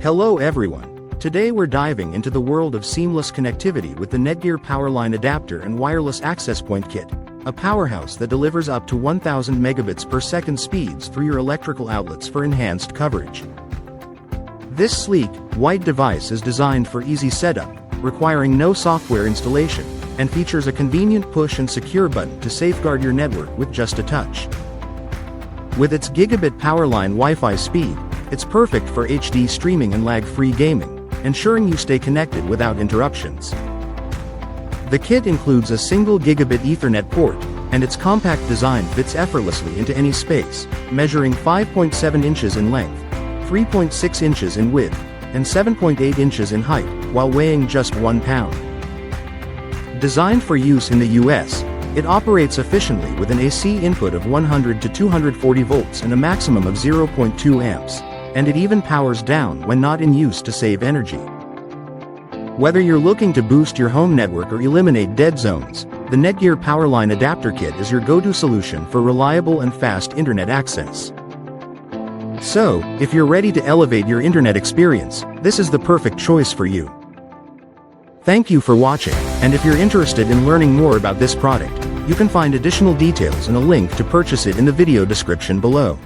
Hello everyone. Today we're diving into the world of seamless connectivity with the NETGEAR Powerline Adapter and Wireless Access Point Kit, a powerhouse that delivers up to 1000 megabits per second speeds through your electrical outlets for enhanced coverage. This sleek, white device is designed for easy setup, requiring no software installation, and features a convenient push and secure button to safeguard your network with just a touch. With its Gigabit PowerLINE WiFi speed, it's perfect for HD streaming and lag-free gaming, ensuring you stay connected without interruptions. The kit includes a single Gigabit Ethernet port, and its compact design fits effortlessly into any space, measuring 5.7 inches in length, 3.6 inches in width, and 7.8 inches in height, while weighing just 1 pound. Designed for use in the US, it operates efficiently with an AC input of 100 to 240 volts and a maximum of 0.2 amps, and it even powers down when not in use to save energy. Whether you're looking to boost your home network or eliminate dead zones, the NETGEAR Powerline Adapter Kit is your go-to solution for reliable and fast internet access. So, if you're ready to elevate your internet experience, this is the perfect choice for you. Thank you for watching, and if you're interested in learning more about this product, you can find additional details and a link to purchase it in the video description below.